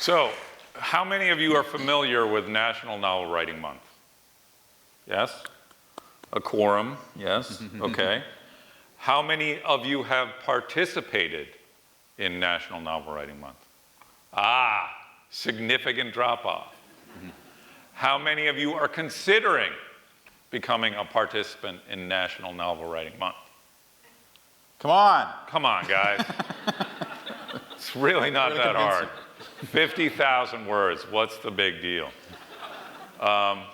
So, how many of you are familiar with National Novel Writing Month? Yes? A quorum, yes, okay. How many of you have participated in National Novel Writing Month? Ah, significant drop-off. How many of you are considering becoming a participant in National Novel Writing Month? Come on. Come on, guys. It's really not that hard. 50,000 words, what's the big deal? Are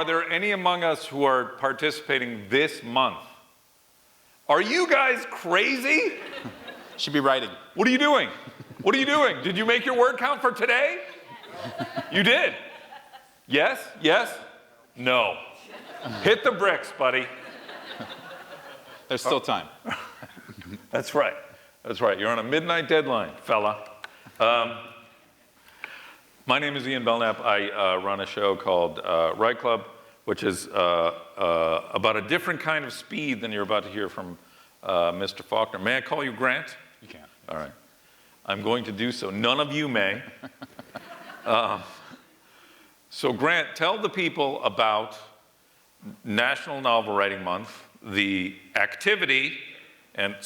there any among us who are participating this month? Are you guys crazy? Should be writing. What are you doing? What are you doing? Did you make your word count for today? You did? Yes? Yes? No. Hit the bricks, buddy. There's still time. That's right. That's right. You're on a midnight deadline, fella. My name is Ian Belknap. I run a show called Write Club, which is about a different kind of speed than you're about to hear from Mr. Faulkner. May I call you Grant? You can. All right. I'm going to do so. None of you may. So Grant, tell the people about National Novel Writing Month, the activity, and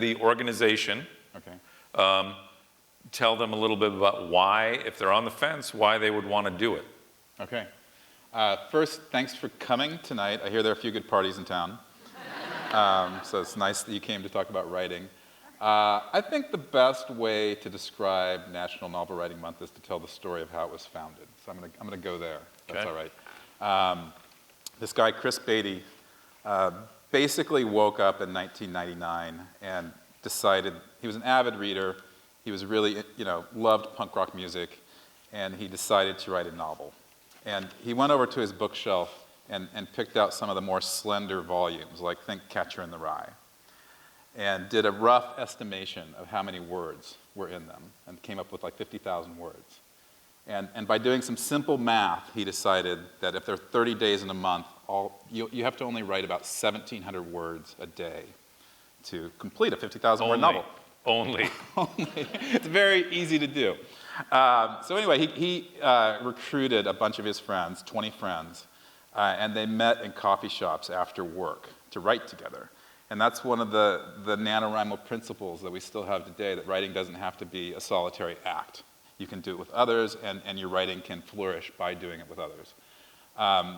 the organization. Okay. Tell them a little bit about why, if they're on the fence, why they would want to do it. Okay. First, thanks for coming tonight. I hear there are a few good parties in town. So it's nice that you came to talk about writing. I think the best way to describe National Novel Writing Month is to tell the story of how it was founded. So I'm gonna go there. That's okay. All right. This guy, Chris Beatty, basically woke up in 1999 and decided, he was an avid reader, he was really, loved punk rock music, and he decided to write a novel. And he went over to his bookshelf and picked out some of the more slender volumes, like think Catcher in the Rye, and did a rough estimation of how many words were in them, and came up with like 50,000 words. And by doing some simple math, he decided that if there are 30 days in a month, you have to only write about 1,700 words a day to complete a 50,000 word novel. Only. It's very easy to do. So anyway, he recruited a bunch of his friends, 20 friends, and they met in coffee shops after work to write together. And that's one of the NaNoWriMo principles that we still have today, that writing doesn't have to be a solitary act. You can do it with others, and your writing can flourish by doing it with others.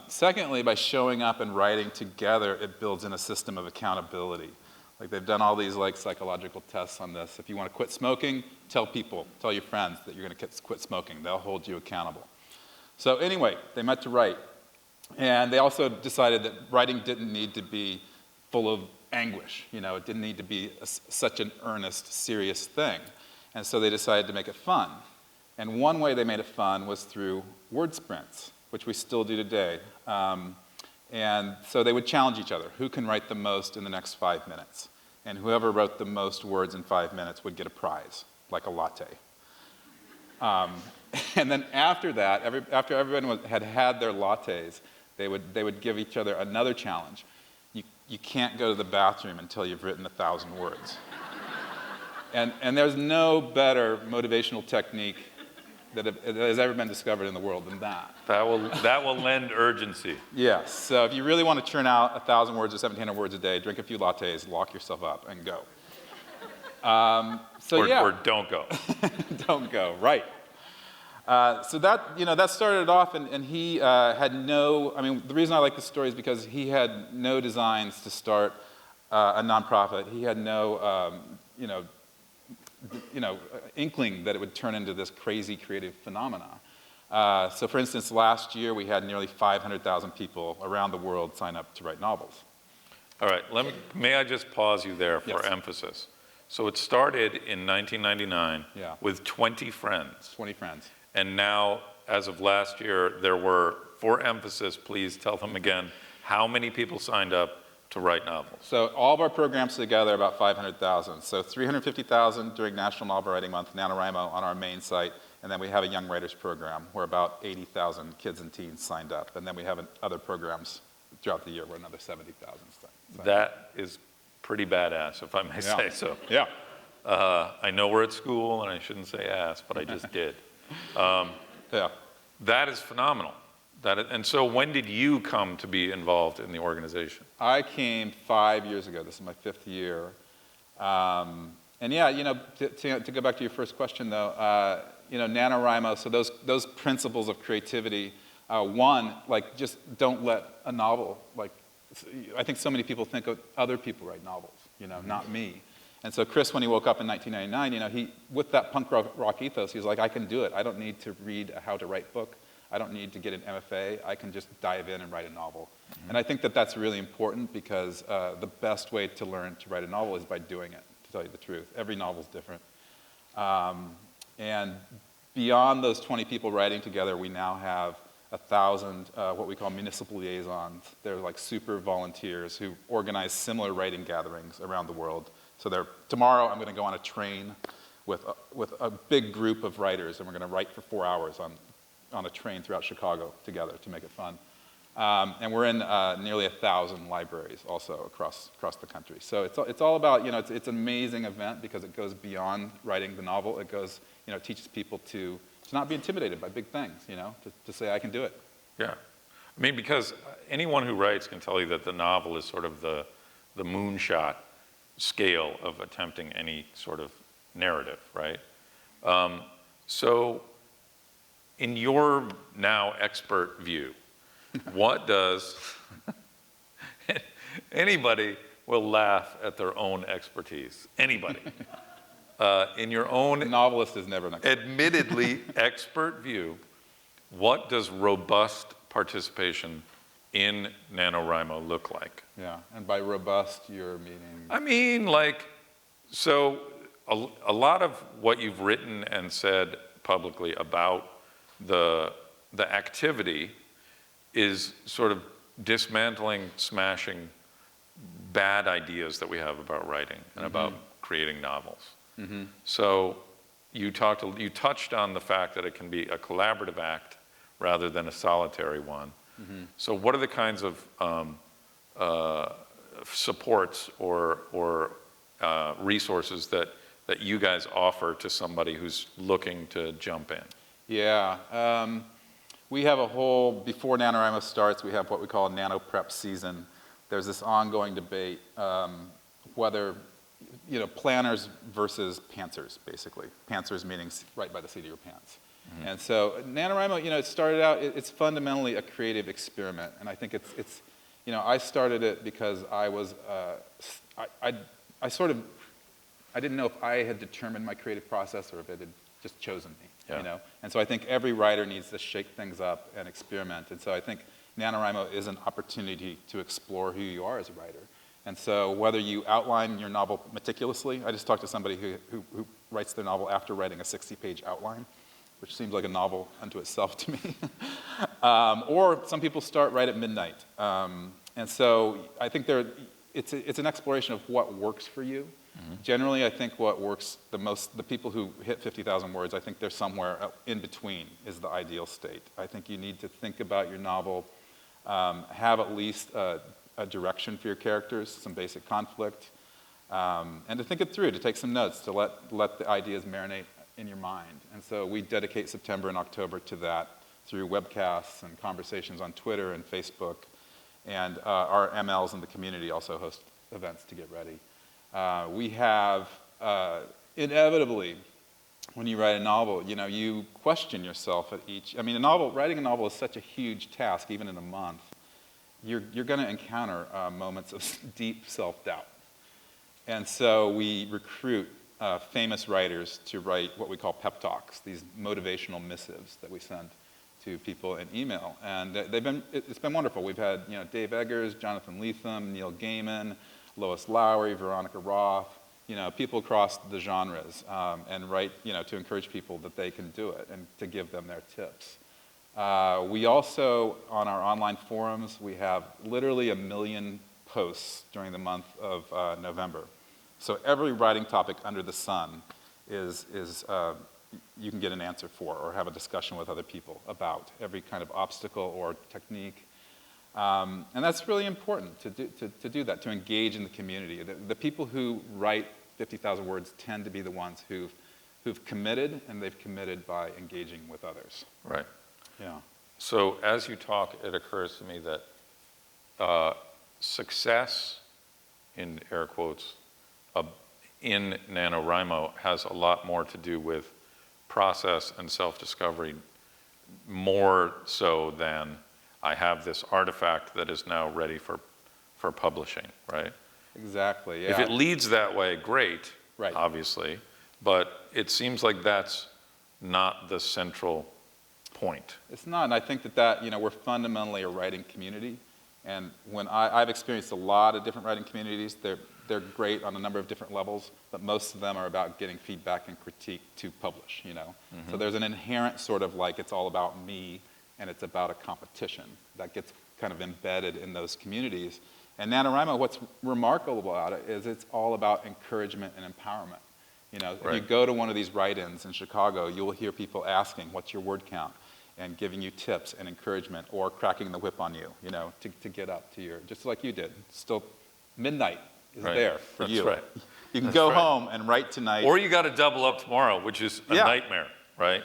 Secondly, by showing up and writing together, it builds in a system of accountability. Like they've done all these psychological tests on this. If you want to quit smoking, tell your friends that you're going to quit smoking. They'll hold you accountable. So anyway, they met to write. And they also decided that writing didn't need to be full of anguish. It didn't need to be such an earnest, serious thing. And so they decided to make it fun. And one way they made it fun was through word sprints, which we still do today. And so they would challenge each other. Who can write the most in the next 5 minutes? And whoever wrote the most words in 5 minutes would get a prize, like a latte. And then after that, after everyone had their lattes, they would give each other another challenge. You can't go to the bathroom until you've written 1,000 words. And there's no better motivational technique that has ever been discovered in the world than that. That will lend urgency. Yes. So if you really want to churn out 1,000 words or 1,700 words a day, drink a few lattes, lock yourself up, and go. Or don't go. Don't go. Right. So that started off, and he had no. I mean, the reason I like this story is because he had no designs to start a nonprofit. He had no, inkling that it would turn into this crazy creative phenomena. So for instance, last year we had nearly 500,000 people around the world sign up to write novels. All right, may I just pause you there for emphasis? So it started in 1999 with 20 friends. 20 friends. And now, as of last year, there were, for emphasis, please tell them again, how many people signed up to write novels? So all of our programs together are about 500,000. So 350,000 during National Novel Writing Month, NaNoWriMo on our main site, and then we have a Young Writers program where about 80,000 kids and teens signed up. And then we have other programs throughout the year where another 70,000 signed up. That is pretty badass, if I may say so. Yeah. I know we're at school, and I shouldn't say ass, but I just did. Yeah. That is phenomenal. And so when did you come to be involved in the organization? I came 5 years ago. This is my 5th year. And yeah, to go back to your first question, though, NaNoWriMo, so those principles of creativity, one, like, just don't let a novel, like, I think so many people think of other people write novels, not me. And so Chris, when he woke up in 1999, with that punk rock ethos, he was like, I can do it. I don't need to read a how to write book. I don't need to get an MFA. I can just dive in and write a novel. Mm-hmm. And I think that that's really important because the best way to learn to write a novel is by doing it, to tell you the truth. Every novel's different. And beyond those 20 people writing together, we now have 1,000 what we call municipal liaisons. They're like super volunteers who organize similar writing gatherings around the world. So tomorrow I'm going to go on a train with a big group of writers, and we're going to write for 4 hours on a train throughout Chicago together to make it fun. And we're in nearly 1,000 libraries also across the country. So it's all about, it's an amazing event because it goes beyond writing the novel. It goes, teaches people to not be intimidated by big things, to say, I can do it. Yeah. I mean, because anyone who writes can tell you that the novel is sort of the moonshot scale of attempting any sort of narrative, right? So in your now expert view, what does anybody will laugh at their own expertise? Anybody. In your own a novelist is never an expert. Admittedly expert view, what does robust participation in NaNoWriMo look like? Yeah, and by robust, you're meaning? I mean, so a lot of what you've written and said publicly about the activity is sort of dismantling, smashing bad ideas that we have about writing and about creating novels. Mm-hmm. So you touched on the fact that it can be a collaborative act rather than a solitary one. Mm-hmm. So what are the kinds of supports or resources that you guys offer to somebody who's looking to jump in? Yeah, we have a whole, before NaNoWriMo starts, we have what we call a Nano Prep season. There's this ongoing debate whether, planners versus pantsers, basically. Pantsers meaning right by the seat of your pants. Mm-hmm. And so NaNoWriMo, it started out, it's fundamentally a creative experiment. And I think it's I started it because I was, I didn't know if I had determined my creative process or if it had just chosen me, yeah. And so I think every writer needs to shake things up and experiment. And so I think NaNoWriMo is an opportunity to explore who you are as a writer. And so whether you outline your novel meticulously, I just talked to somebody who writes their novel after writing a 60-page outline, which seems like a novel unto itself to me. Or some people start right at midnight. And so I think it's an exploration of what works for you. Mm-hmm. Generally, I think what works the most, the people who hit 50,000 words, I think they're somewhere in between is the ideal state. I think you need to think about your novel, have at least a direction for your characters, some basic conflict, and to think it through, to take some notes, to let the ideas marinate in your mind. And so we dedicate September and October to that through webcasts and conversations on Twitter and Facebook. And our MLs in the community also host events to get ready. We have, inevitably, when you write a novel, you question yourself at each, writing a novel is such a huge task, even in a month. You're going to encounter moments of deep self-doubt. And so we recruit famous writers to write what we call pep talks, these motivational missives that we send to people in email. And it's been wonderful. We've had Dave Eggers, Jonathan Lethem, Neil Gaiman, Lois Lowry, Veronica Roth, people across the genres, and write, to encourage people that they can do it and to give them their tips. We also, on our online forums, we have literally 1 million posts during the month of November. So every writing topic under the sun is you can get an answer for or have a discussion with other people about every kind of obstacle or technique. And that's really important to do that, to engage in the community. The people who write 50,000 words tend to be the ones who've committed, and they've committed by engaging with others. Right. Yeah. So as you talk, it occurs to me that success, in air quotes, in NaNoWriMo has a lot more to do with process and self-discovery, more so than I have this artifact that is now ready for publishing, right? Exactly, yeah. If it leads that way, great, Right. obviously, but it seems like that's not the central point. It's not, and I think that we're fundamentally a writing community, and when I've experienced a lot of different writing communities, they're great on a number of different levels, but most of them are about getting feedback and critique to publish, So there's an inherent sort of like, it's all about me, and it's about a competition that gets kind of embedded in those communities. And NaNoWriMo, what's remarkable about it is it's all about encouragement and empowerment. If you go to one of these write-ins in Chicago, you'll hear people asking, what's your word count? And giving you tips and encouragement, or cracking the whip on you, to get up to your, just like you did. Still, midnight is there for That's you. right. You can go home and write tonight. Or you got to double up tomorrow, which is a nightmare, right?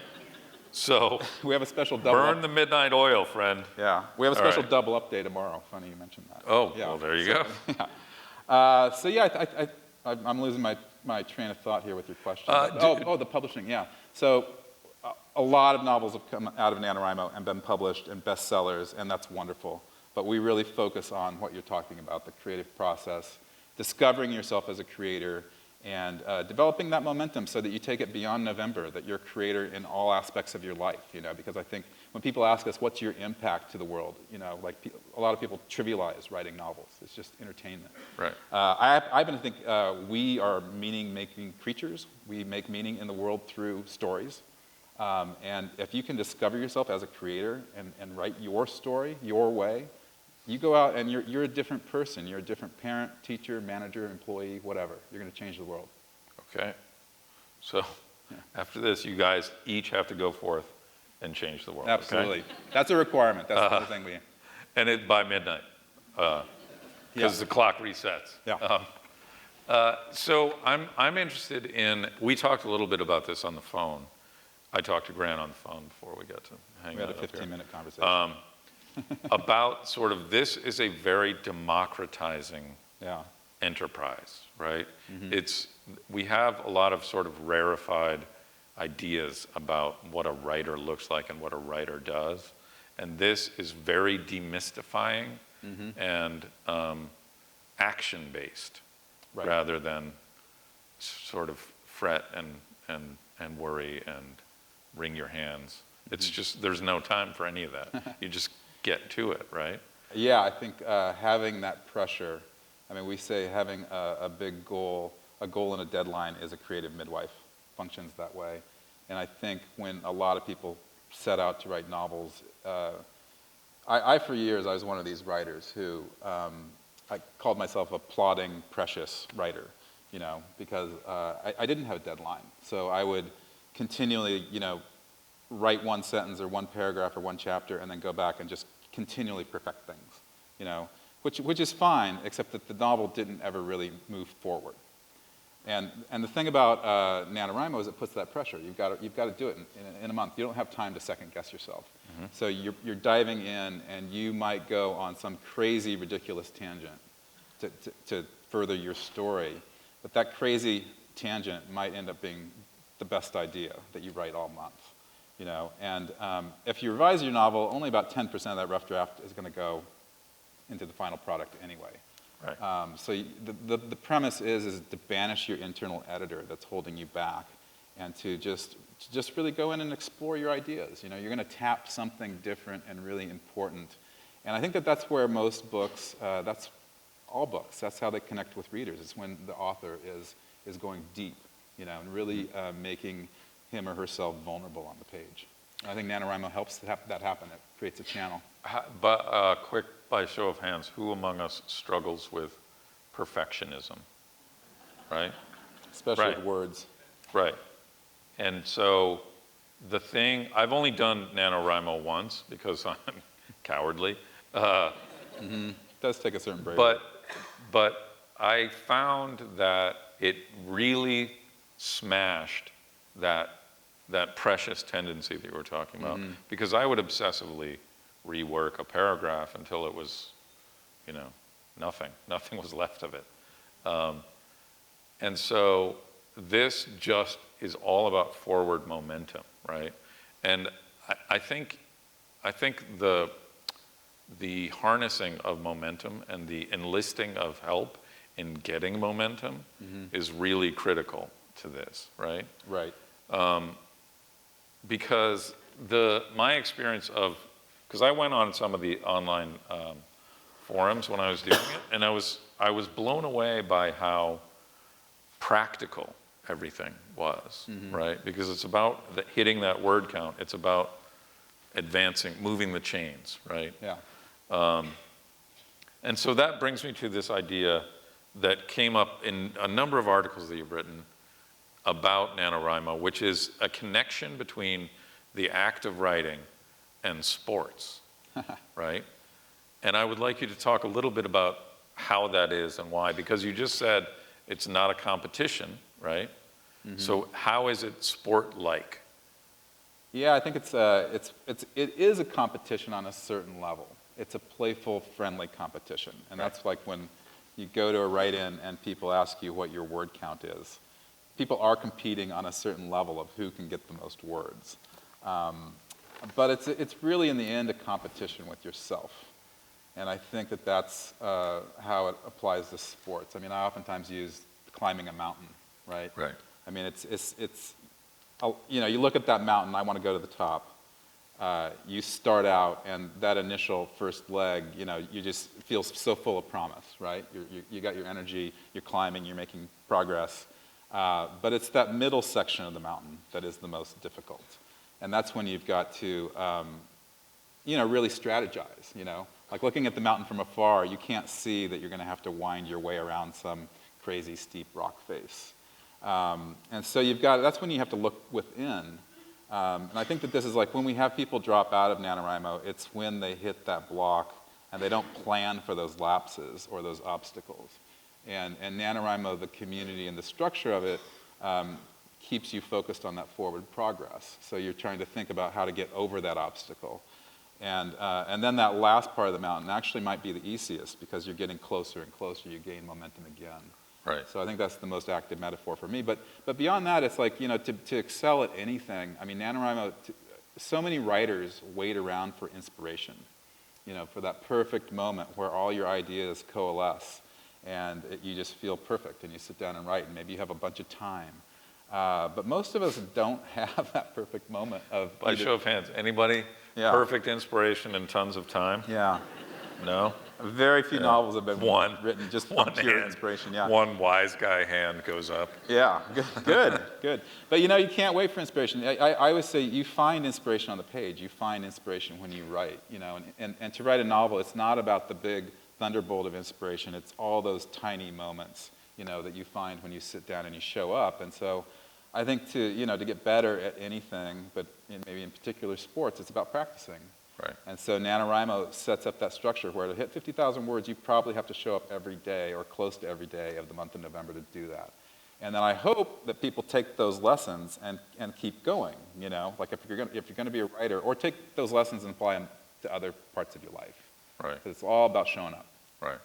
So we have a special double burn up. the midnight oil, friend. Yeah, we have a special double up day tomorrow. Funny you mentioned that. Oh, yeah. well, there you go. Yeah. I'm losing my train of thought here with your question. The publishing, yeah. So a lot of novels have come out of NaNoWriMo and been published and bestsellers, and that's wonderful. But we really focus on what you're talking about, the creative process, discovering yourself as a creator, and developing that momentum so that you take it beyond November, that you're a creator in all aspects of your life, because I think when people ask us, what's your impact to the world, like a lot of people trivialize writing novels. It's just entertainment. Right. I happen to think we are meaning-making creatures. We make meaning in the world through stories. And if you can discover yourself as a creator and write your story, your way, you go out and you're a different person. You're a different parent, teacher, manager, employee, whatever. You're going to change the world. Okay. So after this, you guys each have to go forth and change the world. Absolutely. Okay? That's a requirement. That's the thing we... And it by midnight, because the clock resets. Yeah. So I'm interested in, we talked a little bit about this on the phone. I talked to Grant on the phone before we got to hang out. We had a 15-minute conversation. About sort of, this is a very democratizing enterprise, right? We have a lot of sort of rarefied ideas about what a writer looks like and what a writer does. And this is very demystifying and action-based rather than sort of fret and worry and wring your hands. It's just, there's no time for any of that. You just get to it, right? Yeah, I think having that pressure, I mean, we say having a big goal, a goal and a deadline is a creative midwife, functions that way. And I think when a lot of people set out to write novels, for years, I was one of these writers who, I called myself a plodding, precious writer, because I didn't have a deadline. So I would continually, write one sentence or one paragraph or one chapter and then go back and just continually perfect things, which is fine, except that the novel didn't ever really move forward. And the thing about NaNoWriMo is it puts that pressure. You've got to do it in a month. You don't have time to second guess yourself. So you're diving in, and you might go on some crazy, ridiculous tangent to further your story. But that crazy tangent might end up being the best idea that you write all month. And if you revise your novel, only about 10% of that rough draft is going to go into the final product anyway. Right. So the premise is to banish your internal editor that's holding you back, and to just really go in and explore your ideas. You're going to tap something different and really important. And I think that's where most books, that's all books, that's how they connect with readers. It's when the author is going deep, and really making him or herself vulnerable on the page. And I think NaNoWriMo helps that happen. It creates a channel. But quick, by show of hands, who among us struggles with perfectionism, right? Especially with words. Right. And so the thing, I've only done NaNoWriMo once because I'm cowardly. It does take a certain bravery. But I found that it really smashed that precious tendency that you were talking about. Because I would obsessively rework a paragraph until it was, you know, nothing was left of it. And so this just is all about forward momentum, right? And I think the harnessing of momentum and the enlisting of help in getting momentum is really critical to this, right? Right. Because my experience of, because I went on some of the online forums when I was doing it, and I was blown away by how practical everything was, right? Because it's about hitting that word count. It's about advancing, moving the chains, right? Yeah. And so that brings me to this idea that came up in a number of articles that you've written about NaNoWriMo, which is a connection between the act of writing and sports, right? And I would like you to talk a little bit about how that is and why, because you just said it's not a competition, right? So how is it sport-like? Yeah, I think it is a competition on a certain level. It's a playful, friendly competition. And that's like when you go to a write-in and people ask you what your word count is. People are competing on a certain level of who can get the most words. But it's really, in the end, a competition with yourself. And I think that's how it applies to sports. I mean, I oftentimes use climbing a mountain, right? Right. I mean, you know, you look at that mountain, I want to go to the top. You start out, and that initial first leg, you know, you just feel so full of promise, right? You got your energy, you're climbing, you're making progress. But it's that middle section of the mountain that is the most difficult. And that's when you've got to, you know, really strategize, you know? Like looking at the mountain from afar, you can't see that you're going to have to wind your way around some crazy steep rock face. And so that's when you have to look within. And I think that this is like when we have people drop out of NaNoWriMo, it's when they hit that block and they don't plan for those lapses or those obstacles. And NaNoWriMo, the community and the structure of it, keeps you focused on that forward progress. So you're trying to think about how to get over that obstacle. And then that last part of the mountain actually might be the easiest because you're getting closer and closer, you gain momentum again. Right. So I think that's the most active metaphor for me. But beyond that, it's like, you know, to excel at anything, I mean, NaNoWriMo, so many writers wait around for inspiration, you know, for that perfect moment where all your ideas coalesce and you just feel perfect and you sit down and write and maybe you have a bunch of time. But most of us don't have that perfect moment of... By show of hands, anybody? Yeah. Perfect inspiration and tons of time? Yeah. No? Very few novels have been written just from one pure hand, inspiration. Yeah. One wise guy hand goes up. Yeah, good. But you know, you can't wait for inspiration. I always say you find inspiration on the page. You find inspiration when you write, you know, and to write a novel, it's not about the big thunderbolt of inspiration. It's all those tiny moments, you know, that you find when you sit down and you show up. And so I think to get better at anything, but maybe in particular sports, it's about practicing. Right. And so NaNoWriMo sets up that structure where to hit 50,000 words, you probably have to show up every day or close to every day of the month of November to do that. And then I hope that people take those lessons and keep going, you know, like if you're going to be a writer, or take those lessons and apply them to other parts of your life. Right. It's all about showing up. Right.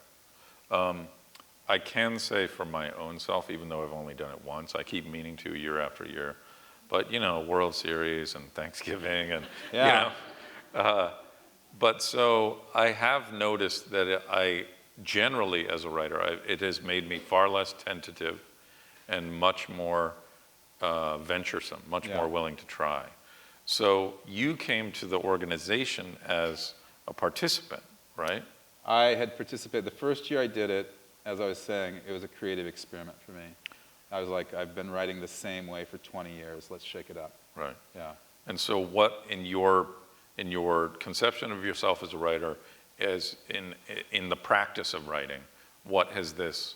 I can say for my own self, even though I've only done it once, I keep meaning to year after year. But, you know, World Series and Thanksgiving and, Yeah. you know. But so I have noticed that I generally, as a writer, it has made me far less tentative and much more venturesome, much more willing to try. So you came to the organization as a participant, right? I had participated. The first year I did it, as I was saying, it was a creative experiment for me. I was like, I've been writing the same way for 20 years. Let's shake it up. Right. Yeah. And so what, in your conception of yourself as a writer, as in the practice of writing, what has this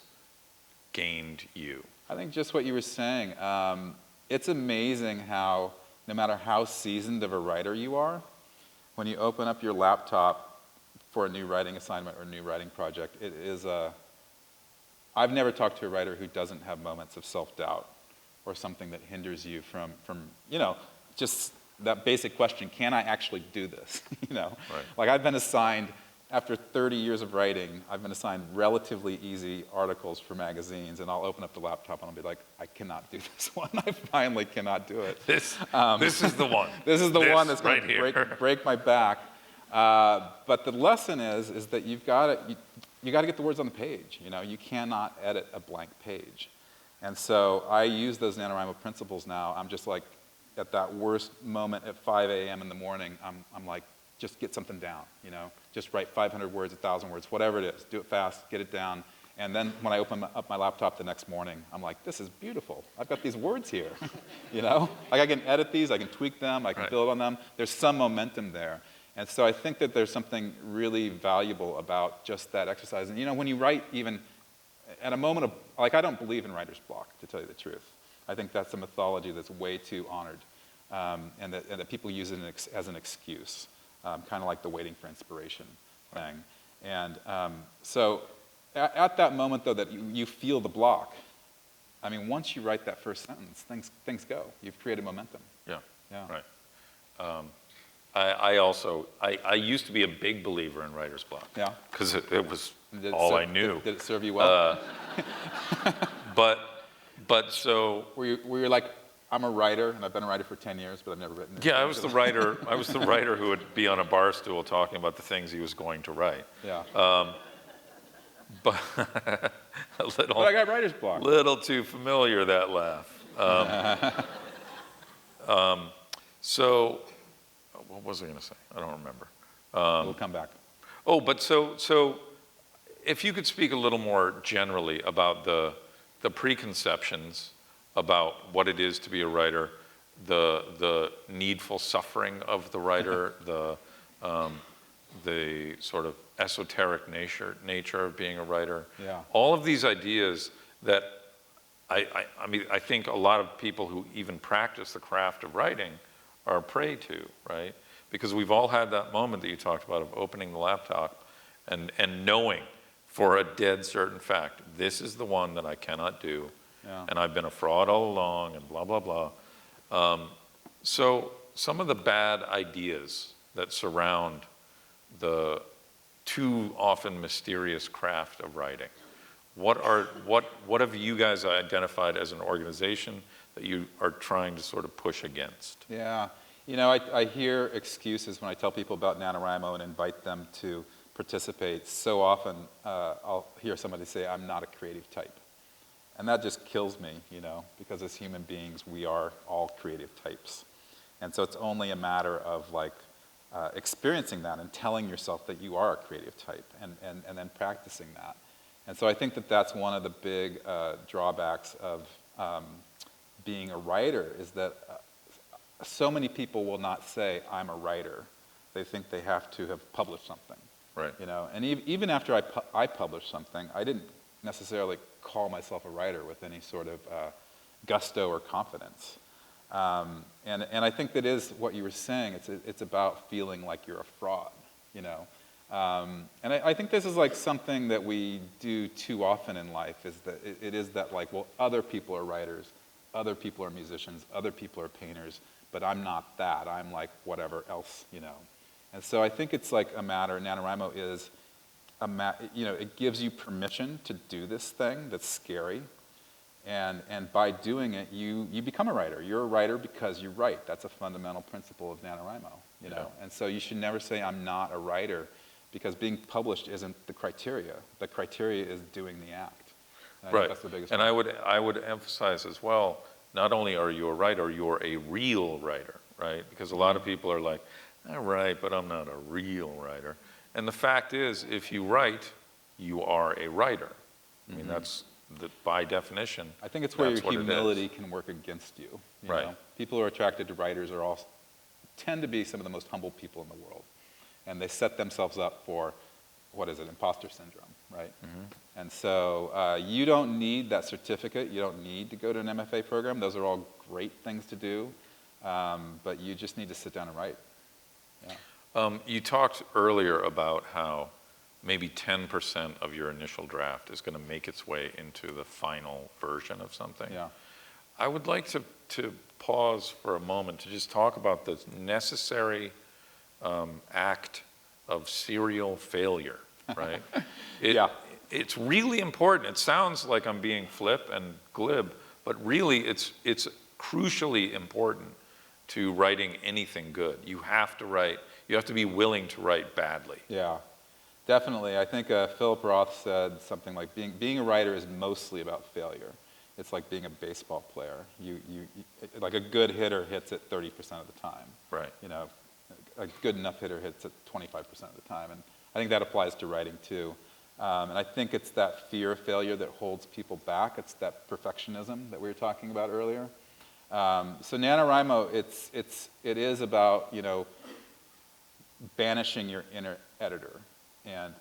gained you? I think just what you were saying. It's amazing how, no matter how seasoned of a writer you are, when you open up your laptop for a new writing assignment or a new writing project, I've never talked to a writer who doesn't have moments of self-doubt or something that hinders you from just that basic question, can I actually do this? Right. Like I've been assigned, after 30 years of writing, I've been assigned relatively easy articles for magazines, and I'll open up the laptop and I'll be like, I cannot do this one. I finally cannot do it. This is the one. This is the one that's right going to here. break my back. But the lesson is that you got to get the words on the page. You cannot edit a blank page. And so I use those NaNoWriMo principles now. I'm just like, at that worst moment at 5 a.m. in the morning, I'm like, just get something down, Just write 500 words, 1,000 words, whatever it is. Do it fast, get it down. And then when I open up my laptop the next morning, I'm like, this is beautiful. I've got these words here, Like I can edit these, I can tweak them, I can build on them. There's some momentum there. And so I think that there's something really valuable about just that exercise. And when you write even at a moment of, like I don't believe in writer's block, to tell you the truth. I think that's a mythology that's way too honored, and that people use it as an excuse, kind of like the waiting for inspiration thing. And so at that moment, though, that you feel the block, I mean, once you write that first sentence, things go. You've created momentum. Yeah. Yeah. Right. I used to be a big believer in writer's block. Yeah. Because it was all I knew. Did it serve you well? But so. Were you like, I'm a writer, and I've been a writer for 10 years, but I've never written. Yeah, I was the writer. I was the writer who would be on a bar stool talking about the things he was going to write. Yeah. But But I got writer's block. Little too familiar, that laugh. So, what was I going to say? I don't remember. We'll come back. Oh, but so, if you could speak a little more generally about the preconceptions about what it is to be a writer, the needful suffering of the writer, the sort of esoteric nature of being a writer. Yeah. All of these ideas that I mean, I think a lot of people who even practice the craft of writing are a prey to, right? Because we've all had that moment that you talked about of opening the laptop and knowing for a dead certain fact, this is the one that I cannot do, and I've been a fraud all along, and blah, blah, blah. So some of the bad ideas that surround the too often mysterious craft of writing, what have you guys identified as an organization that you are trying to sort of push against? Yeah, I hear excuses when I tell people about NaNoWriMo and invite them to participate. So often I'll hear somebody say, I'm not a creative type. And that just kills me, because as human beings, we are all creative types. And so it's only a matter of like experiencing that and telling yourself that you are a creative type and then practicing that. And so I think that that's one of the big drawbacks of being a writer is that so many people will not say, I'm a writer. They think they have to have published something. Right. And even after I published something, I didn't necessarily call myself a writer with any sort of gusto or confidence. And I think that is what you were saying. It's about feeling like you're a fraud, And I think this is like something that we do too often in life is that it is that like, well, other people are writers, other people are musicians, other people are painters, but I'm not that. I'm like whatever else, And so I think it's like a matter, NaNoWriMo is, it gives you permission to do this thing that's scary. And by doing it, you become a writer. You're a writer because you write. That's a fundamental principle of NaNoWriMo, Yeah. And so you should never say, I'm not a writer, because being published isn't the criteria. The criteria is doing the act. And I think that's the biggest and I would emphasize as well, not only are you a writer, you're a real writer, right? Because a lot of people are like, I write, but I'm not a real writer. And the fact is, if you write, you are a writer. I mean, that's by definition. I think it's where your what humility can work against you. You Right. know? People who are attracted to writers tend to be some of the most humble people in the world. And they set themselves up for, imposter syndrome, right? And so you don't need that certificate. You don't need to go to an MFA program. Those are all great things to do. But you just need to sit down and write. Yeah. You talked earlier about how maybe 10% of your initial draft is going to make its way into the final version of something. Yeah. I would like to pause for a moment to just talk about the necessary act of serial failure, right? Yeah. It's really important. It sounds like I'm being flip and glib, but really it's crucially important to writing anything good. You have to be willing to write badly. Yeah, definitely. I think Philip Roth said something like, being a writer is mostly about failure. It's like being a baseball player. Like a good hitter hits it 30% of the time. Right. You know, a good enough hitter hits it 25% of the time. And I think that applies to writing too. And I think it's that fear of failure that holds people back. It's that perfectionism that we were talking about earlier. So NaNoWriMo, it is about, you know, banishing your inner editor and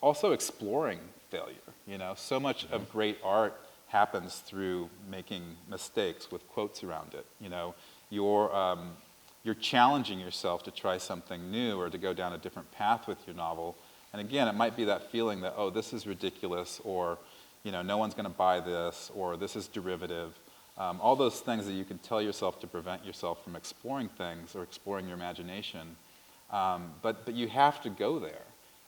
also exploring failure. You know, so much of great art happens through making mistakes with quotes around it. You know, you're challenging yourself to try something new or to go down a different path with your novel. And again, it might be that feeling that, oh, this is ridiculous, or, you know, no one's going to buy this, or this is derivative. All those things that you can tell yourself to prevent yourself from exploring things or exploring your imagination. But you have to go there.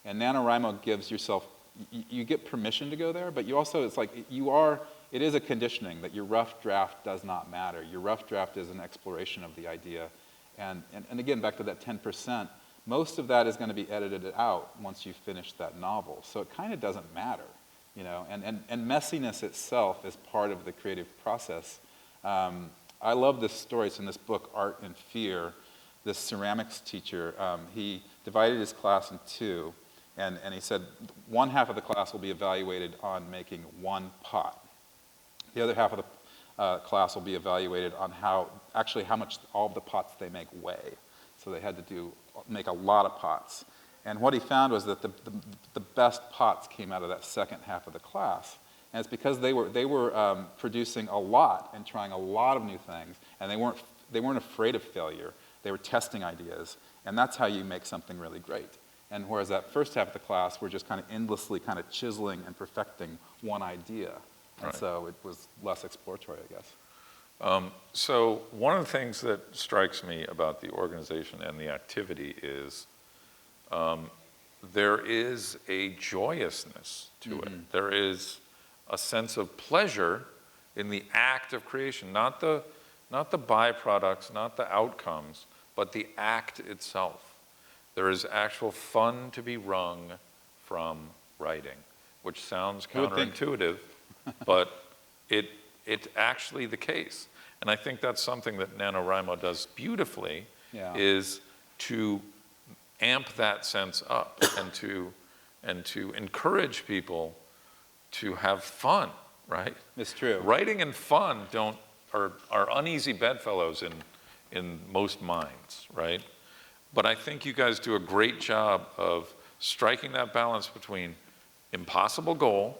And NaNoWriMo gives yourself, you get permission to go there, but you also, it's like, it is a conditioning that your rough draft does not matter. Your rough draft is an exploration of the idea. And again, back to that 10%, most of that is going to be edited out once you finish that novel. So it kind of doesn't matter, you know, and messiness itself is part of the creative process. I love this story. It's in this book, Art and Fear. This ceramics teacher, he divided his class in two, and he said one half of the class will be evaluated on making one pot. The other half of the class will be evaluated on how much all of the pots they make weigh. So they had to make a lot of pots. And what he found was that the best pots came out of that second half of the class. And it's because they were producing a lot and trying a lot of new things, and they weren't afraid of failure. They were testing ideas, and that's how you make something really great. And whereas that first half of the class, we're just kind of endlessly kind of chiseling and perfecting one idea. And Right. so it was less exploratory, I guess. So one of the things that strikes me about the organization and the activity is there is a joyousness to it. There is a sense of pleasure in the act of creation, not the byproducts, not the outcomes, but the act itself. There is actual fun to be wrung from writing, which sounds counterintuitive, but it's actually the case. And I think that's something that NaNoWriMo does beautifully, is to amp that sense up and to encourage people to have fun, right? It's true. Writing and fun are uneasy bedfellows in most minds, right? But I think you guys do a great job of striking that balance between impossible goal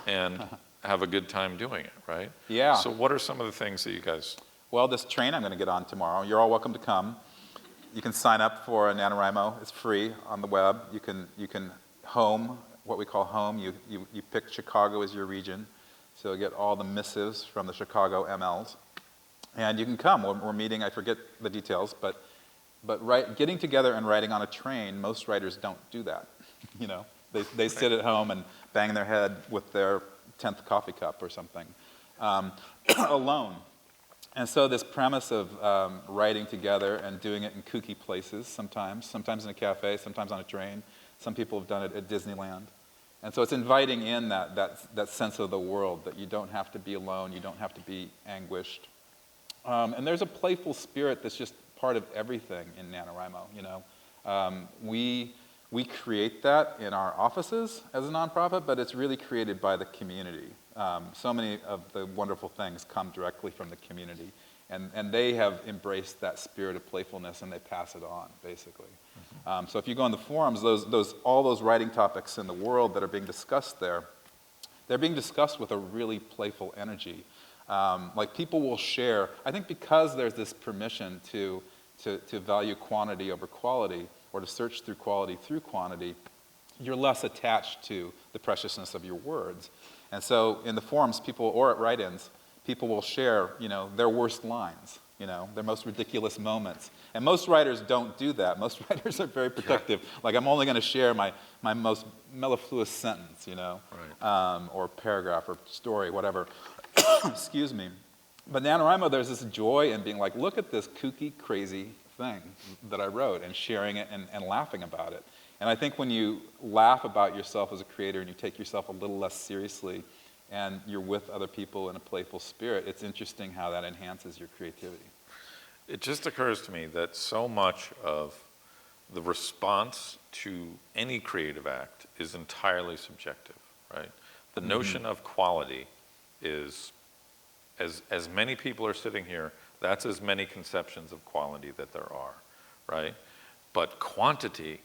and have a good time doing it, right? Yeah. So what are some of the things that you guys... Well, this train I'm going to get on tomorrow, you're all welcome to come. You can sign up for NaNoWriMo. It's free on the web. You can home, what we call home. You pick Chicago as your region. So you get all the missives from the Chicago MLs. And you can come. We're meeting, I forget the details, but getting together and writing on a train, most writers don't do that. You know, they sit at home and bang their head with their 10th coffee cup or something, alone. And so this premise of writing together and doing it in kooky places sometimes in a cafe, sometimes on a train. Some people have done it at Disneyland. And so it's inviting in that sense of the world, that you don't have to be alone, you don't have to be anguished. And there's a playful spirit that's just part of everything in NaNoWriMo, you know. We create that in our offices as a nonprofit, but it's really created by the community. So many of the wonderful things come directly from the community, and they have embraced that spirit of playfulness, and they pass it on, basically. So if you go on the forums, all those writing topics in the world that are being discussed there, they're being discussed with a really playful energy. Like people will share, I think because there's this permission to value quantity over quality, or to search through quality through quantity, you're less attached to the preciousness of your words. And so in the forums, people, or at write-ins, people will share, their worst lines, their most ridiculous moments. And most writers don't do that. Most writers are very protective. Like, I'm only going to share my most mellifluous sentence, or paragraph or story, whatever. Excuse me. But NaNoWriMo, there's this joy in being like, look at this kooky, crazy thing that I wrote, and sharing it and laughing about it. And I think when you laugh about yourself as a creator and you take yourself a little less seriously and you're with other people in a playful spirit, it's interesting how that enhances your creativity. It just occurs to me that so much of the response to any creative act is entirely subjective, right? The notion of quality is, as many people are sitting here, that's as many conceptions of quality that there are, right? But quantity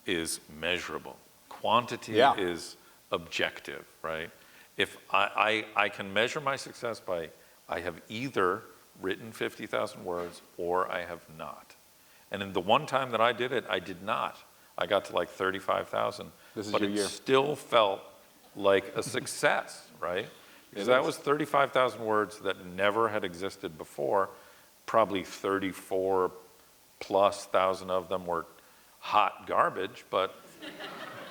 is measurable. Quantity is objective, right? If I can measure my success by, I have either written 50,000 words or I have not. And in the one time that I did it, I did not. I got to like 35,000, but it still felt like a success, right? Because that was 35,000 words that never had existed before. Probably 34 plus thousand of them were hot garbage, but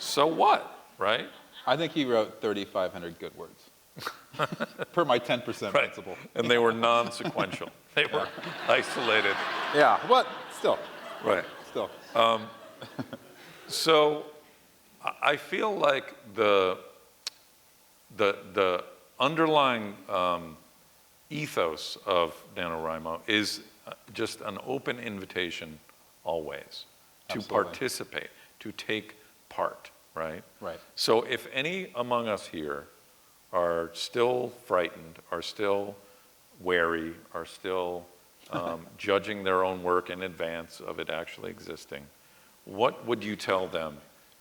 so what, right? I think he wrote 3,500 good words, per my 10% principle. And they were non-sequential. They were isolated. Yeah, but still. Right. Still. So I feel like the underlying ethos of NaNoWriMo is just an open invitation always to participate, to take part, right? Right. So if any among us here are still frightened, are still wary, are still judging their own work in advance of it actually existing, what would you tell them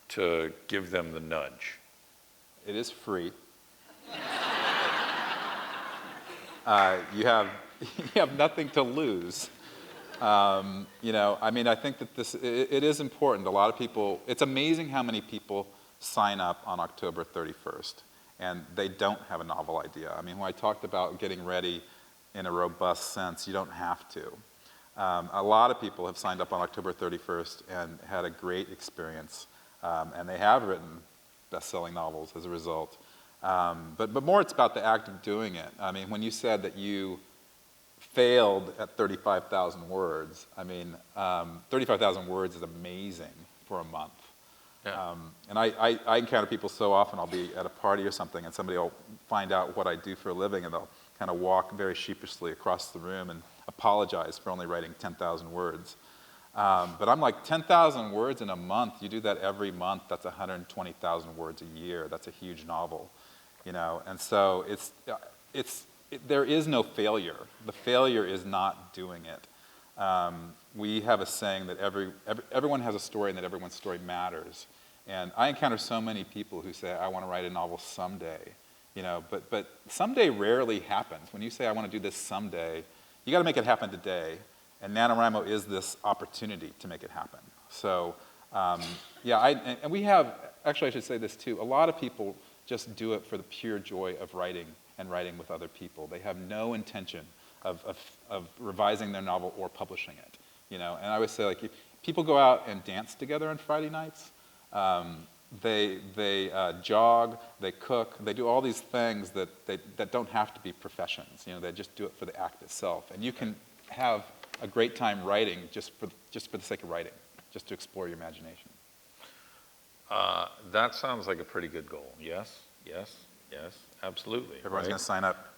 to give them the nudge? It is free. You have nothing to lose. I think that it is important. A lot of people, it's amazing how many people sign up on October 31st and they don't have a novel idea. I mean, when I talked about getting ready in a robust sense, you don't have to. A lot of people have signed up on October 31st and had a great experience, and they have written best-selling novels as a result. But more it's about the act of doing it. I mean, when you said that you failed at 35,000 words, 35,000 words is amazing for a month. Yeah. And I encounter people so often. I'll be at a party or something and somebody will find out what I do for a living and they'll kind of walk very sheepishly across the room and apologize for only writing 10,000 words. But I'm like, 10,000 words in a month, you do that every month, that's 120,000 words a year. That's a huge novel, And so there is no failure. The failure is not doing it. We have a saying that everyone has a story and that everyone's story matters. And I encounter so many people who say, I want to write a novel someday. But someday rarely happens. When you say, I want to do this someday, you got to make it happen today. And NaNoWriMo is this opportunity to make it happen. So, and we have, actually I should say this too, a lot of people just do it for the pure joy of writing and writing with other people. They have no intention of revising their novel or publishing it. And I always say, like, if people go out and dance together on Friday nights, they jog, they cook, they do all these things that don't have to be professions. They just do it for the act itself. And you can have a great time writing just for the sake of writing, just to explore your imagination. That sounds like a pretty good goal. Yes, absolutely. Everyone's going to sign up.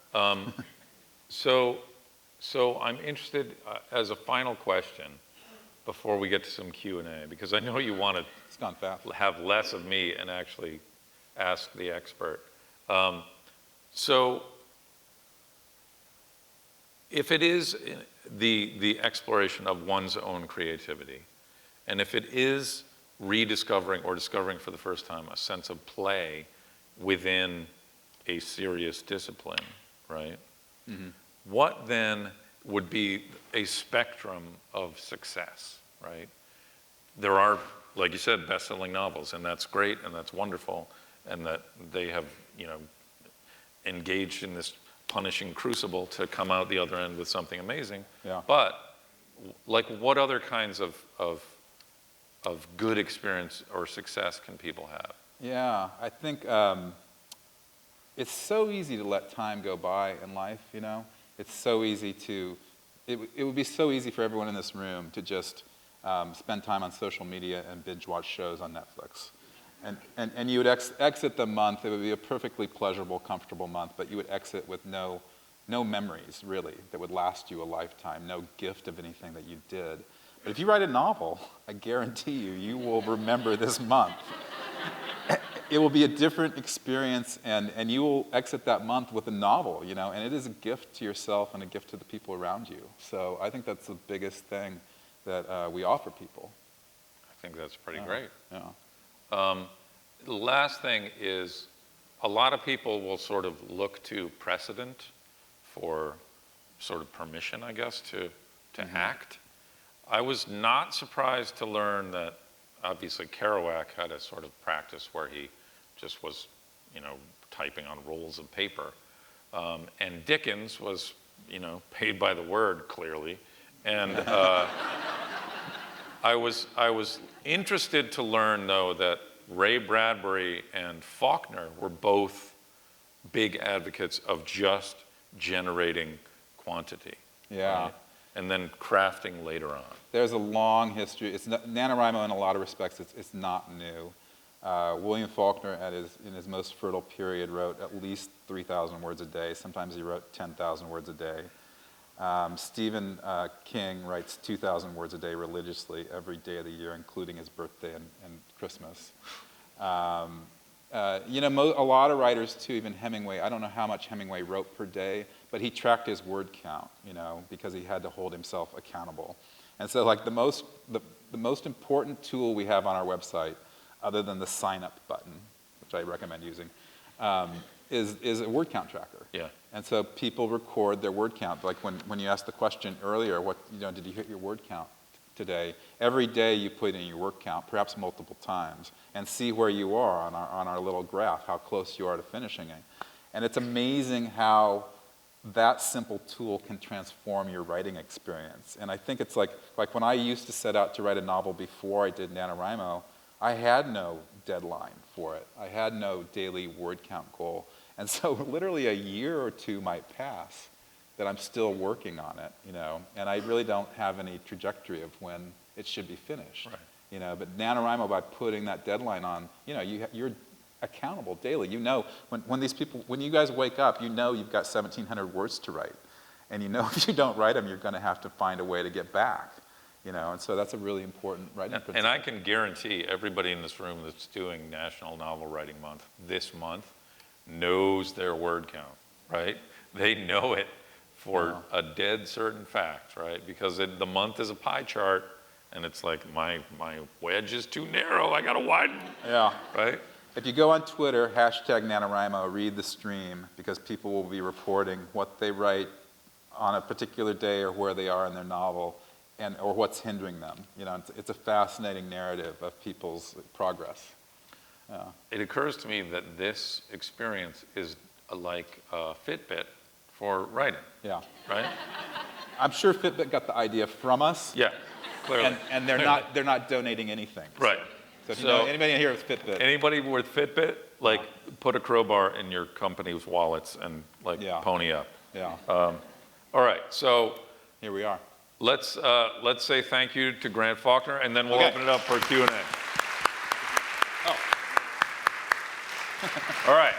So I'm interested, as a final question, before we get to some Q&A, because I know you want to It's gone fast. have less of me and actually ask the expert. So if it is the exploration of one's own creativity, and if it is rediscovering or discovering for the first time a sense of play within a serious discipline, right? Mm-hmm. What then would be a spectrum of success, right? There are like you said, best-selling novels, and that's great, and that's wonderful, and that they have, engaged in this punishing crucible to come out the other end with something amazing. Yeah. But, like, what other kinds of good experience or success can people have? Yeah, I think it's so easy to let time go by in life, It's so easy to, it would be so easy for everyone in this room to just spend time on social media and binge watch shows on Netflix. And you would exit the month, it would be a perfectly pleasurable, comfortable month, but you would exit with no memories, really, that would last you a lifetime, no gift of anything that you did. But if you write a novel, I guarantee you will remember this month. It will be a different experience, and you will exit that month with a novel, and it is a gift to yourself and a gift to the people around you. So I think that's the biggest thing that we offer people. I think that's pretty great. Yeah. The last thing is, a lot of people will sort of look to precedent for sort of permission, I guess, to act. I was not surprised to learn that obviously Kerouac had a sort of practice where he just was, typing on rolls of paper. And Dickens was, paid by the word, clearly. And I was interested to learn, though, that Ray Bradbury and Faulkner were both big advocates of just generating quantity. Yeah. Right? And then crafting later on. There's a long history. NaNoWriMo, in a lot of respects, it's not new. William Faulkner, in his most fertile period, wrote at least 3,000 words a day. Sometimes he wrote 10,000 words a day. Stephen King writes 2,000 words a day religiously every day of the year, including his birthday and Christmas. A lot of writers, too, even Hemingway, I don't know how much Hemingway wrote per day, but he tracked his word count, because he had to hold himself accountable. And so, like, the most important tool we have on our website, other than the sign-up button, which I recommend using, is a word count tracker. Yeah. And so people record their word count. Like when you asked the question earlier, did you hit your word count today? Every day you put in your word count, perhaps multiple times, and see where you are on our little graph, how close you are to finishing it. And it's amazing how that simple tool can transform your writing experience. And I think it's like when I used to set out to write a novel before I did NaNoWriMo, I had no deadline for it. I had no daily word count goal. And so literally a year or two might pass that I'm still working on it, and I really don't have any trajectory of when it should be finished. Right. But NaNoWriMo, by putting that deadline on, you're accountable daily. When you guys wake up, you've got 1,700 words to write. And if you don't write them, you're going to have to find a way to get back. And so that's a really important writing principle. And I can guarantee everybody in this room that's doing National Novel Writing Month this month knows their word count, right? They know it for a dead certain fact, right? Because the month is a pie chart, and it's like, my wedge is too narrow, I gotta widen. Yeah. Right? If you go on Twitter, #NaNoWriMo, read the stream, because people will be reporting what they write on a particular day or where they are in their novel, or what's hindering them. It's a fascinating narrative of people's progress. Yeah. It occurs to me that this experience is like a Fitbit for writing. Yeah. Right? I'm sure Fitbit got the idea from us. Yeah, clearly. And they're not donating anything. Right. So if you know anybody here with Fitbit. Anybody with Fitbit, put a crowbar in your company's wallets and pony up. Yeah. All right, so here we are. Let's say thank you to Grant Faulkner, and then we'll open it up for Q&A. Oh. All right.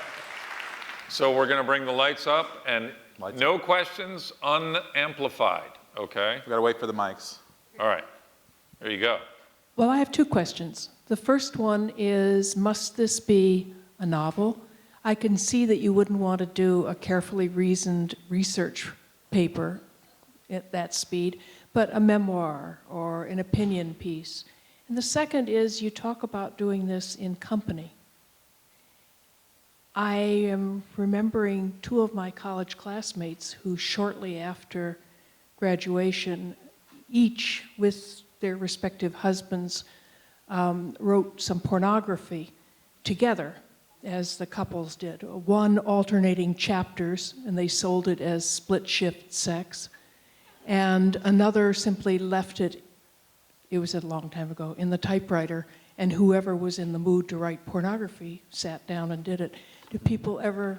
So we're going to bring the lights up, and no questions unamplified, okay? We've got to wait for the mics. All right. There you go. Well, I have two questions. The first one is, must this be a novel? I can see that you wouldn't want to do a carefully reasoned research paper at that speed, but a memoir or an opinion piece. And the second is, you talk about doing this in company. I am remembering two of my college classmates who shortly after graduation, each with their respective husbands, wrote some pornography together, as the couples did. One alternating chapters, and they sold it as split shift sex, and another simply left it was a long time ago, in the typewriter, and whoever was in the mood to write pornography sat down and did it. Do people ever...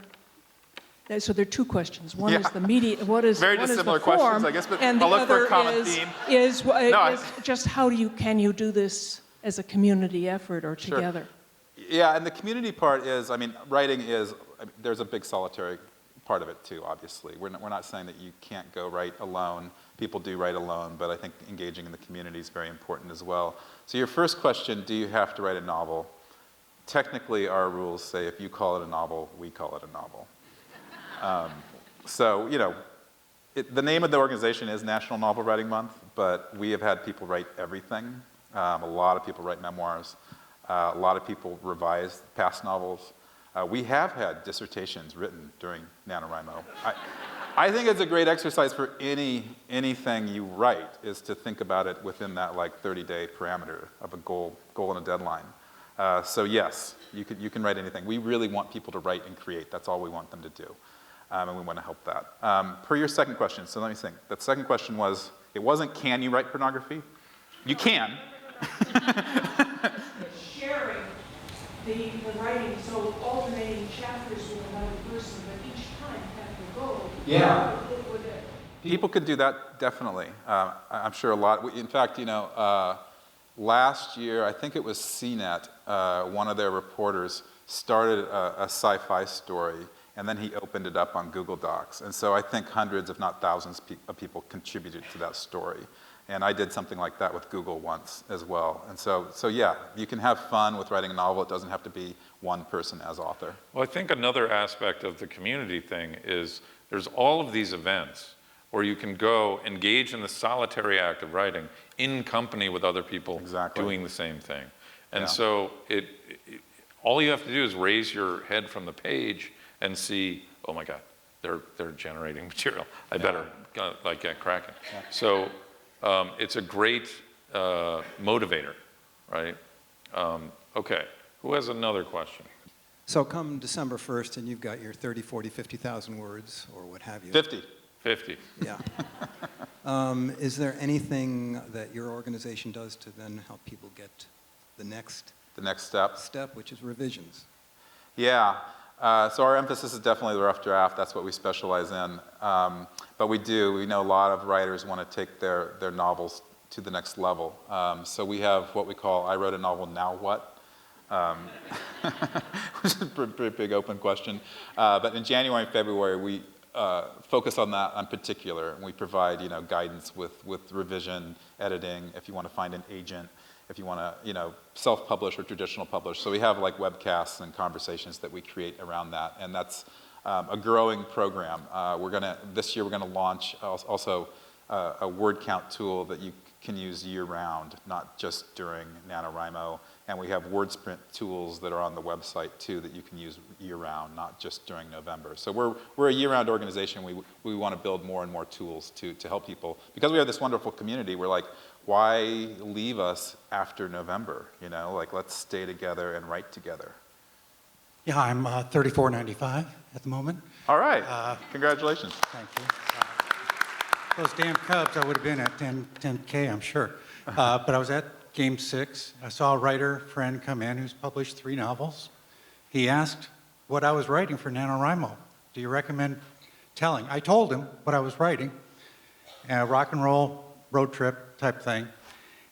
So there are two questions. One is the media, what is Very what is dissimilar the form, questions, I guess, but and I'll the look for a other common theme. is No, just how can you do this as a community effort or Sure. together? Yeah, and the community part is, I mean, writing is, there's a big solitary part of it too, obviously. We're not saying that you can't go write alone. People do write alone, but I think engaging in the community is very important as well. So your first question, do you have to write a novel? Technically, our rules say if you call it a novel, we call it a novel. So, you know, the name of the organization is National Novel Writing Month, but we have had people write everything. A lot of people write memoirs. A lot of people revise past novels. We have had dissertations written during NaNoWriMo. I think it's a great exercise for anything you write, is to think about it within that like 30-day parameter of a goal and a deadline. So yes, you can write anything. We really want people to write and create. That's all we want them to do. And we want to help that. Per your second question, so let me think. That second question was, it wasn't can you write pornography? You can. Sharing the writing, so alternating chapters with another person, but each time have to go. Yeah. People could do that, definitely. I'm sure a lot. In fact, you know, last year, I think it was CNET, one of their reporters started a sci-fi story, and then he opened it up on Google Docs. And so I think hundreds, if not thousands of people contributed to that story. And I did something like that with Google once as well. And so yeah, you can have fun with writing a novel. It doesn't have to be one person as author. Well, I think another aspect of the community thing is there's all of these events where you can go engage in the solitary act of writing in company with other people doing the same thing. And so all you have to do is raise your head from the page and see, oh my God, they're generating material. I better like get cracking. Yeah. So it's a great motivator, right? Okay, who has another question? So come December 1st and you've got your 30, 40, 50,000 words or what have you. 50. 50. Yeah. Is there anything that your organization does to then help people get the next step, which is revisions? Yeah. So our emphasis is definitely the rough draft. That's what we specialize in. But we know a lot of writers want to take their novels to the next level. So we have what we call, I wrote a novel, now what? Which is a pretty big open question. But in January and February, we focus on that in particular. And we provide guidance with revision, editing, if you want to find an agent, if you want to self-publish or traditional publish. So we have like webcasts and conversations that we create around that. And that's a growing program. This year we're going to launch also a word count tool that you can use year-round, not just during NaNoWriMo. And we have word sprint tools that are on the website too that you can use year-round, not just during November. So we're a year-round organization. We want to build more and more tools to help people. Because we have this wonderful community, we're like, why leave us after November? Like let's stay together and write together. Yeah, I'm 34.95 at the moment. All right, congratulations. Thank you. Those damn Cubs, I would have been at 10K, I'm sure. But I was at Game 6. I saw a writer friend come in who's published 3 novels. He asked what I was writing for NaNoWriMo. Do you recommend telling? I told him what I was writing, a rock and roll road trip type thing.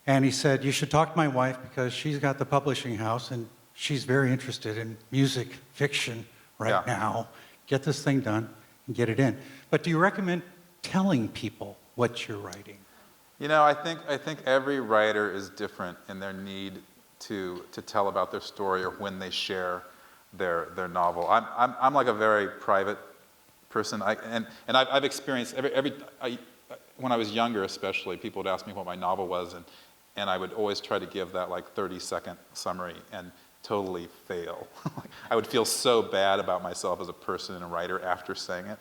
And he said, you should talk to my wife because she's got the publishing house and she's very interested in music fiction right now. Get this thing done and get it in. But do you recommend telling people what you're writing? I think every writer is different in their need to tell about their story or when they share their novel. I'm like a very private person, and I've experienced when I was younger especially, people would ask me what my novel was, and I would always try to give that like 30-second summary and totally fail. I would feel so bad about myself as a person and a writer after saying it.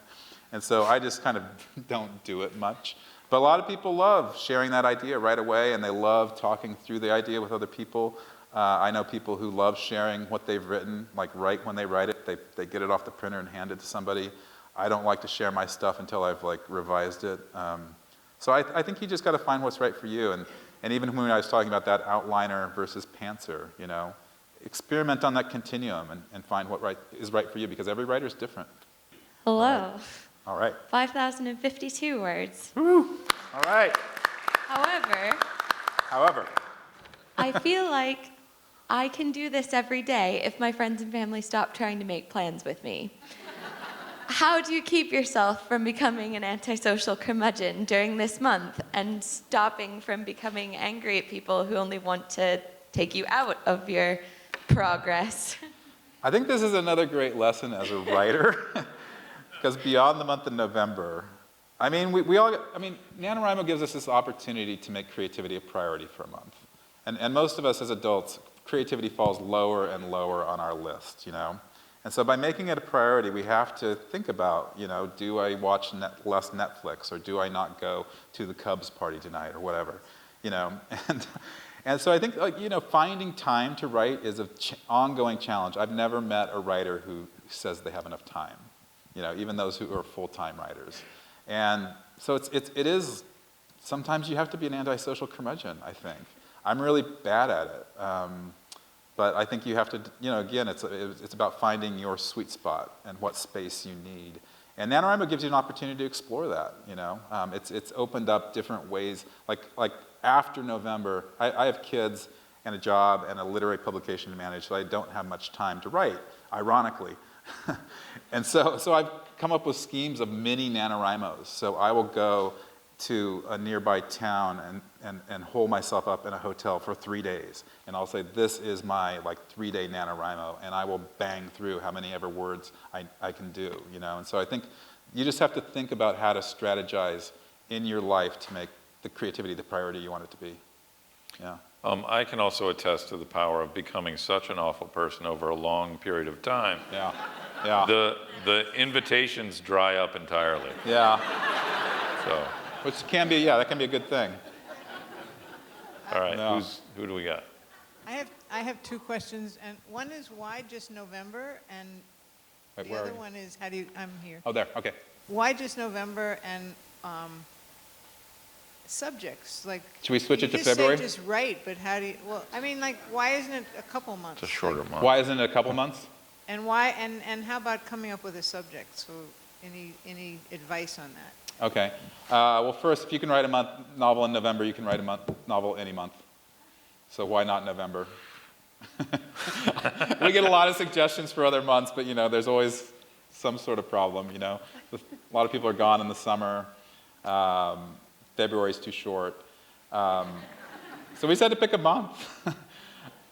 And so I just kind of don't do it much. But a lot of people love sharing that idea right away, and they love talking through the idea with other people. I know people who love sharing what they've written, like right when they write it, they get it off the printer and hand it to somebody. I don't like to share my stuff until I've like revised it. So I think you just got to find what's right for you. And even when I was talking about that outliner versus pantser, you know, experiment on that continuum and find what is right for you, because every writer is different. Hello. All right. 5,052 words. Woo. All right. However, I feel like I can do this every day if my friends and family stop trying to make plans with me. How do you keep yourself from becoming an antisocial curmudgeon during this month and stopping from becoming angry at people who only want to take you out of your progress? I think this is another great lesson as a writer, because beyond the month of November, I mean, NaNoWriMo gives us this opportunity to make creativity a priority for a month. And most of us as adults, creativity falls lower and lower on our list, you know? And so by making it a priority, we have to think about, you know, do I watch less Netflix, or do I not go to the Cubs party tonight, or whatever, you know? And so I think, like, you know, finding time to write is an ongoing challenge. I've never met a writer who says they have enough time, you know, even those who are full-time writers. And so it is, sometimes you have to be an antisocial curmudgeon, I think. I'm really bad at it. But I think you have to, you know, again, it's about finding your sweet spot and what space you need. And NaNoWriMo gives you an opportunity to explore that, you know. It's opened up different ways. Like after November, I have kids and a job and a literary publication to manage, so I don't have much time to write, ironically. And so I've come up with schemes of mini NaNoWriMos. So I will go to a nearby town and hole myself up in a hotel for 3 days. And I'll say, this is my like 3-day NaNoWriMo, and I will bang through how many ever words I can do, you know? And so I think you just have to think about how to strategize in your life to make the creativity the priority you want it to be. Yeah. I can also attest to the power of becoming such an awful person over a long period of time. Yeah. Yeah. The invitations dry up entirely. Yeah. So. Which can be, yeah, that can be a good thing. All right, No. who do we got? I have two questions, and one is why just November, and Wait, the where are other you? one is I'm here. Oh, there, okay. Why just November, and subjects, like. Should we switch you it to just February? Say just write, but how do you, well, I mean, like, why isn't it a couple months? It's a shorter month. Why isn't it a couple months? And why, and how about coming up with a subject? So any advice on that? Okay. Well, first, if you can write a novel in November, you can write a novel any month. So why not November? We get a lot of suggestions for other months, but, you know, there's always some sort of problem, you know. A lot of people are gone in the summer. February's too short. So we just had to pick a month.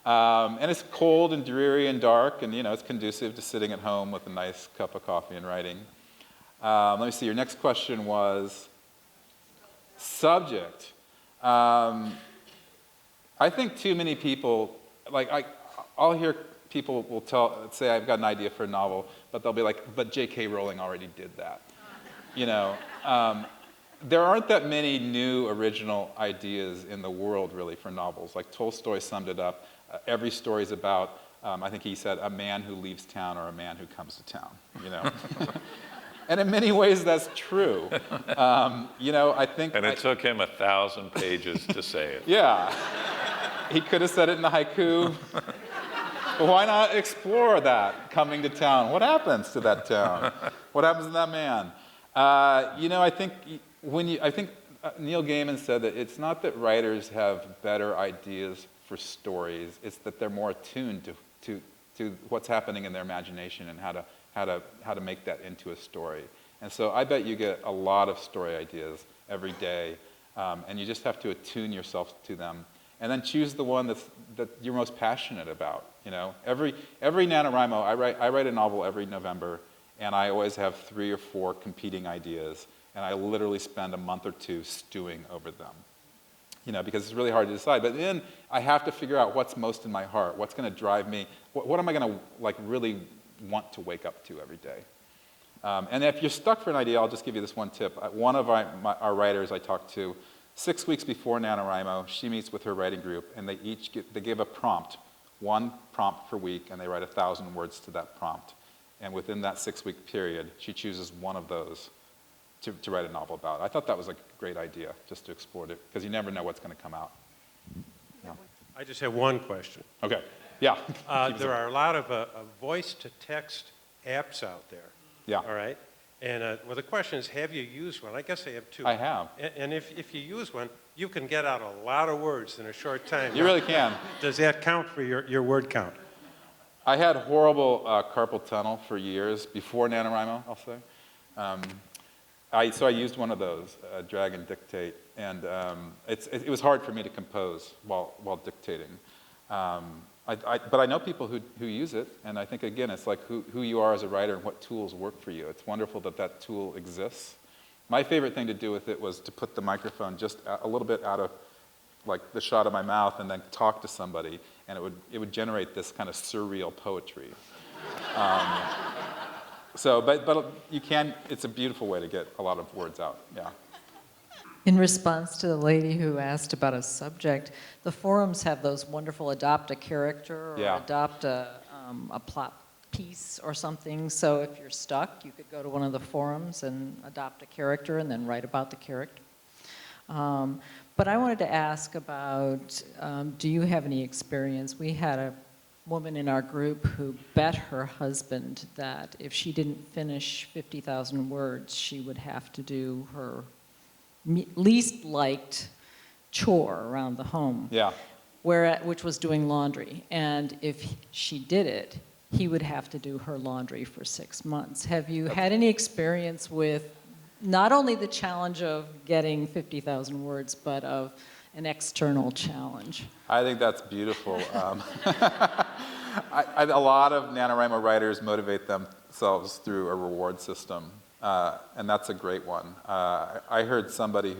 And it's cold and dreary and dark, and, you know, it's conducive to sitting at home with a nice cup of coffee and writing. Let me see, your next question was subject. I think too many people, like I'll hear people will say I've got an idea for a novel, but they'll be like, but J.K. Rowling already did that. You know, there aren't that many new original ideas in the world really for novels. Like Tolstoy summed it up, every story is about, I think he said, a man who leaves town or a man who comes to town, you know. And in many ways, that's true. You know, I think... And it took him 1,000 pages to say it. Yeah. He could have said it in the haiku. But why not explore that, coming to town? What happens to that town? What happens to that man? You know, I think Neil Gaiman said that it's not that writers have better ideas for stories, it's that they're more attuned to what's happening in their imagination and how to make that into a story. And so I bet you get a lot of story ideas every day, and you just have to attune yourself to them, and then choose the one that you're most passionate about. You know, every NaNoWriMo, I write a novel every November, and I always have 3 or 4 competing ideas, and I literally spend a month or 2 stewing over them. You know, because it's really hard to decide. But then I have to figure out what's most in my heart, what's going to drive me, what am I going to like really want to wake up to every day. And if you're stuck for an idea, I'll just give you this one tip. One of our writers I talked to, 6 weeks before NaNoWriMo, she meets with her writing group, and they give a prompt, one prompt per week, and they write 1,000 words to that prompt. And within that 6-week period, she chooses one of those to write a novel about. I thought that was a great idea, just to explore it, because you never know what's going to come out. Yeah. I just have one question. Okay, yeah. There are a lot of voice-to-text apps out there. Yeah. All right? And well, the question is, have you used one? I guess I have two. I have. And if you use one, you can get out a lot of words in a short time. You really can. Does that count for your word count? I had horrible carpal tunnel for years, before NaNoWriMo, I'll say. So I used one of those, drag and dictate, and it was hard for me to compose while dictating. But I know people who use it, and I think, again, it's like who you are as a writer and what tools work for you. It's wonderful that that tool exists. My favorite thing to do with it was to put the microphone just a little bit out of like the shot of my mouth and then talk to somebody, and it would generate this kind of surreal poetry. But you can, it's a beautiful way to get a lot of words out, yeah. In response to the lady who asked about a subject, the forums have those wonderful adopt a character or Yeah. adopt a plot piece or something. So if you're stuck, you could go to one of the forums and adopt a character and then write about the character. But I wanted to ask about, do you have any experience? We had a woman in our group who bet her husband that if she didn't finish 50,000 words, she would have to do her least liked chore around the home, Yeah. which was doing laundry. And if she did it, he would have to do her laundry for 6 months. Have you had any experience with not only the challenge of getting 50,000 words, but of an external challenge? I think that's beautiful. A lot of NaNoWriMo writers motivate themselves through a reward system, and that's a great one. I heard somebody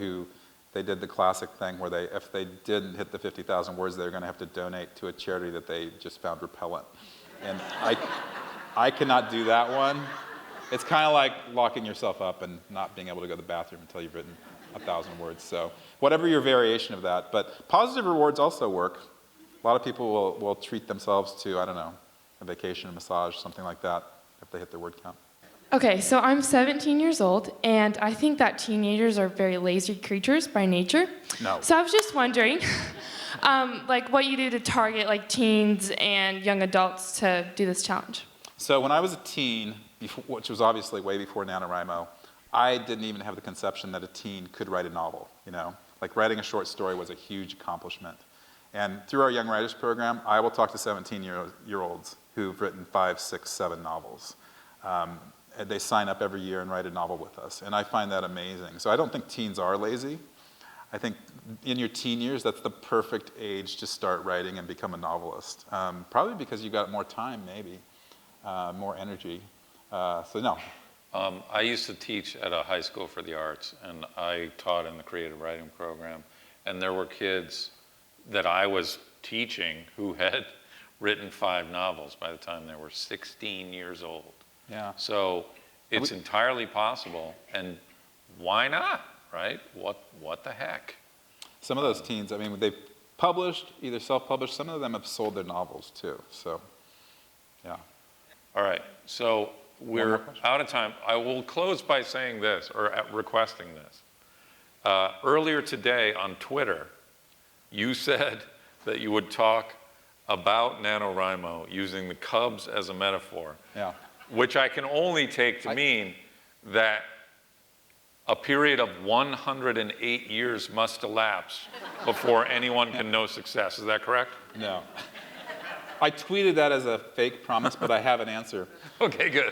they did the classic thing where if they didn't hit the 50,000 words, they were going to have to donate to a charity that they just found repellent. And I cannot do that one. It's kind of like locking yourself up and not being able to go to the bathroom until you've written 1,000 words. So whatever your variation of that. But positive rewards also work. A lot of people will treat themselves to, I don't know, a vacation, a massage, something like that, if they hit their word count. Okay, so I'm 17 years old, and I think that teenagers are very lazy creatures by nature. No. So I was just wondering, like what you do to target like teens and young adults to do this challenge. So when I was a teen, which was obviously way before NaNoWriMo, I didn't even have the conception that a teen could write a novel, you know? Like writing a short story was a huge accomplishment. And through our Young Writers program, I will talk to 17-year-olds who've written 5, 6, 7 novels. And they sign up every year and write a novel with us. And I find that amazing. So I don't think teens are lazy. I think in your teen years, that's the perfect age to start writing and become a novelist. Probably because you got more time, maybe, more energy. So no. I used to teach at a high school for the arts, and I taught in the creative writing program. And there were kids that I was teaching who had written 5 novels by the time they were 16 years old. Yeah. So it's entirely possible, and why not, right? What the heck? Some of those teens, I mean, they've published, either self-published, some of them have sold their novels too, so, yeah. All right, so we're out of time. I will close by saying this, or requesting this. Earlier today on Twitter, you said that you would talk about NaNoWriMo using the Cubs as a metaphor. Yeah. Which I can only take to mean that a period of 108 years must elapse before anyone can know success. Is that correct? No. I tweeted that as a fake promise, but I have an answer. Okay, good.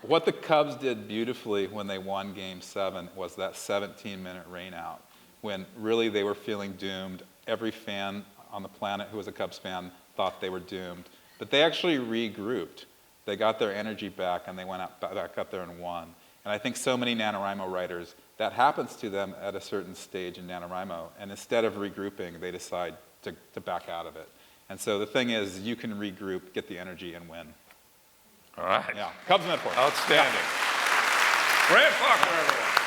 What the Cubs did beautifully when they won Game 7 was that 17-minute rain out, when really they were feeling doomed. Every fan on the planet who was a Cubs fan thought they were doomed. But they actually regrouped. They got their energy back, and they went back up there and won. And I think so many NaNoWriMo writers, that happens to them at a certain stage in NaNoWriMo, and instead of regrouping, they decide to back out of it. And so the thing is, you can regroup, get the energy, and win. All right. Yeah, Cubs metaphor. Outstanding. Yeah. Grant Faulkner, everyone.